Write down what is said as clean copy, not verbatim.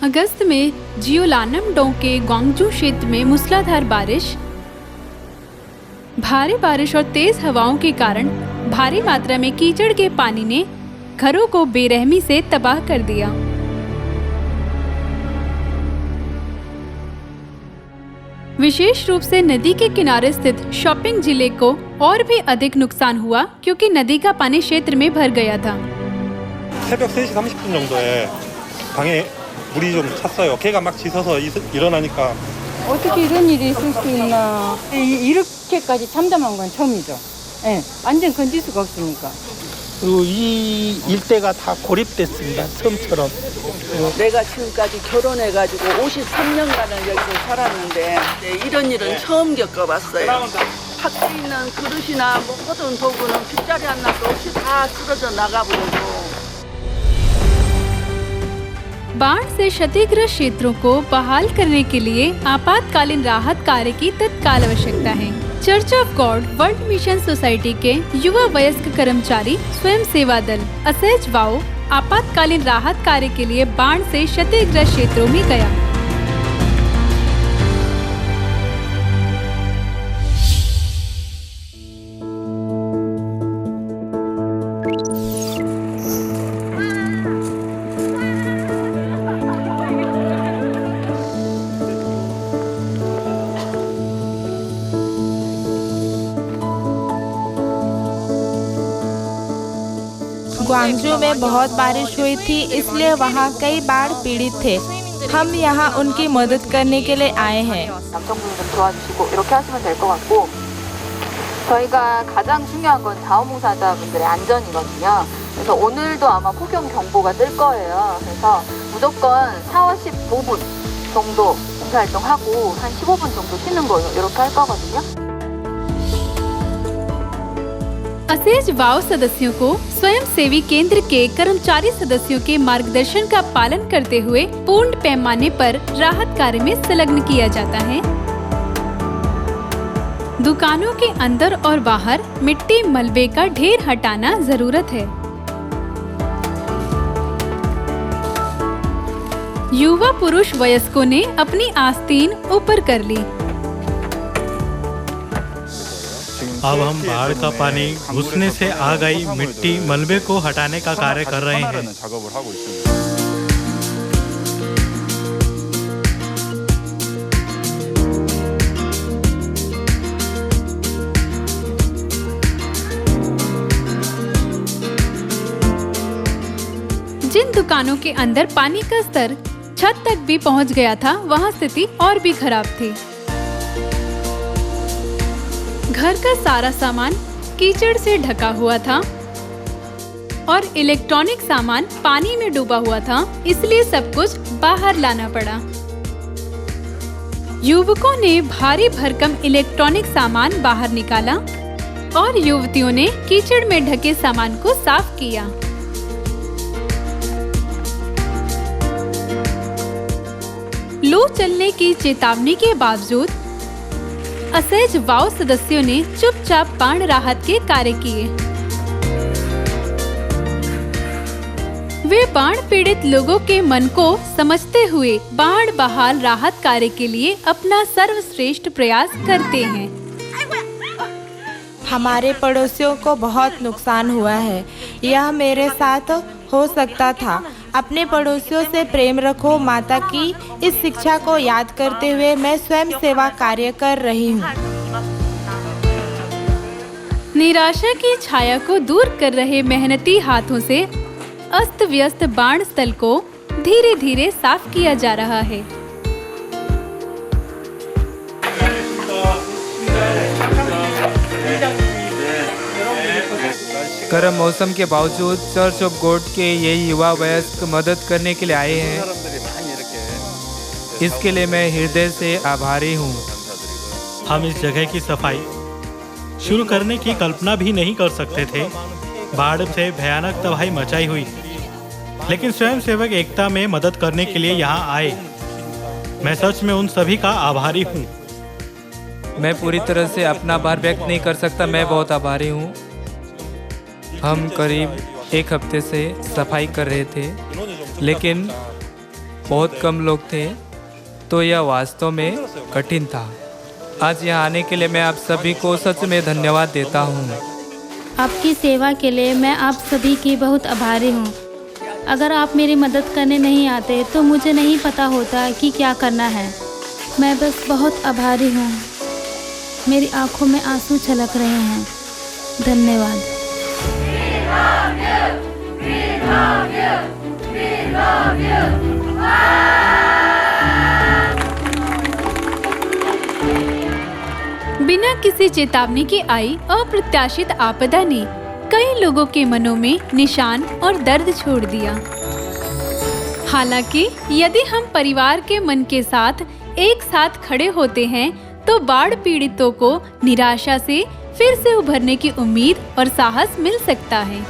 अगस्त में जियोलानमडोंग के ग्वांगजू क्षेत्र में मूसलाधार बारिश, भारी बारिश और तेज हवाओं के कारण भारी मात्रा में कीचड़ के पानी ने घरों को बेरहमी से तबाह कर दिया। विशेष रूप से नदी के किनारे स्थित शॉपिंग जिले को और भी अधिक नुकसान हुआ क्योंकि नदी का पानी क्षेत्र में भर गया था। 새벽 3시 30분 정도에 방에 물이 좀 찼어요. 개가 막 짖어서 일어나니까 어떻게 이런 일이 있을 수 있나. 이렇게까지 참담한 건 처음이죠. 네, 완전 건질 수가 없으니까. 그리고 이 일대가 다 고립됐습니다. 처음처럼. 내가 지금까지 결혼해가지고 53년간을 여기서 살았는데 이런 일은 처음 겪어봤어요. 밖에 있는 그릇이나 모든 도구는 빗자리 하나도 없이 다 쓰러져 나가버리고। बाढ़ से क्षतिग्रस्त क्षेत्रों को बहाल करने के लिए आपातकालीन राहत कार्य की तत्काल आवश्यकता है। Church of God world mission society के युवा वयस्क कर्मचारी स्वयं सेवा दल असेज वाओ आपातकालीन राहत कार्य के लिए बाढ़ से क्षतिग्रस्त क्षेत्रों में गया। ग्वांगजू में बहुत बारिश हुई थी, इसलिए वहाँ कई बाढ़ पीड़ित थे। हम यहाँ उनकी मदद करने के लिए आए हैं। 남성분들 도와주시고 이렇게 하시면 될 것 같고, 저희가 가장 중요한 건 자원봉사자분들의 안전이거든요. 그래서 오늘도 아마 폭염 경보가 뜰 거예요. 그래서 무조건 4, 15분 정도 봉사활동하고 한 15분 정도 쉬는 거예요. 이렇게 할 거거든요. असेज वाओ सदस्यों को स्वयं सेवी केंद्र के कर्मचारी सदस्यों के मार्गदर्शन का पालन करते हुए पूर्ण पैमाने पर राहत कार्य में संलग्न किया जाता है। दुकानों के अंदर और बाहर मिट्टी मलबे का ढेर हटाना जरूरत है। युवा पुरुष वयस्कों ने अपनी आस्तीन ऊपर कर ली। अब हम बाढ़ का पानी घुसने से आ गई मिट्टी मलबे को हटाने का कार्य कर रहे हैं। जिन दुकानों के अंदर पानी का स्तर छत तक भी पहुंच गया था, वहां स्थिति और भी खराब थी। घर का सारा सामान कीचड़ से ढका हुआ था और इलेक्ट्रॉनिक सामान पानी में डूबा हुआ था, इसलिए सब कुछ बाहर लाना पड़ा। युवकों ने भारी भरकम इलेक्ट्रॉनिक सामान बाहर निकाला और युवतियों ने कीचड़ में ढके सामान को साफ किया। लू चलने की चेतावनी के बावजूद असेज वाओ सदस्यों ने चुपचाप बाढ़ राहत के कार्य किए। वे बाढ़ पीड़ित लोगों के मन को समझते हुए बाढ़ बहाल राहत कार्य के लिए अपना सर्वश्रेष्ठ प्रयास करते हैं। हमारे पड़ोसियों को बहुत नुकसान हुआ है। यह मेरे साथ हो सकता था। अपने पड़ोसियों से प्रेम रखो। माता की इस शिक्षा को याद करते हुए मैं स्वयं सेवा कार्य कर रही हूँ। निराशा की छाया को दूर कर रहे मेहनती हाथों से अस्त व्यस्त बाढ़ स्थल को धीरे धीरे साफ किया जा रहा है। गर्म मौसम के बावजूद चर्च ऑफ गॉड के ये युवा वयस्क मदद करने के लिए आए हैं। इसके लिए मैं हृदय से आभारी हूँ। हम इस जगह की सफाई शुरू करने की कल्पना भी नहीं कर सकते थे। बाढ़ से भयानक तबाही मचाई हुई, लेकिन स्वयंसेवक एकता में मदद करने के लिए यहाँ आए। मैं सच में उन सभी का आभारी हूँ। मैं पूरी तरह से अपना आभार व्यक्त नहीं कर सकता। मैं बहुत आभारी हूँ। हम करीब एक हफ्ते से सफाई कर रहे थे, लेकिन बहुत कम लोग थे, तो यह वास्तव में कठिन था। आज यहाँ आने के लिए मैं आप सभी को सच में धन्यवाद देता हूँ। आपकी सेवा के लिए मैं आप सभी की बहुत आभारी हूँ। अगर आप मेरी मदद करने नहीं आते तो मुझे नहीं पता होता कि क्या करना है। मैं बस बहुत आभारी हूँ। मेरी आंखों में आंसू छलक रहे हैं। धन्यवाद। बिना किसी चेतावनी के आई अप्रत्याशित आपदा ने कई लोगों के मनों में निशान और दर्द छोड़ दिया। हालांकि यदि हम परिवार के मन के साथ एक साथ खड़े होते हैं तो बाढ़ पीड़ितों को निराशा से फिर से उभरने की उम्मीद और साहस मिल सकता है।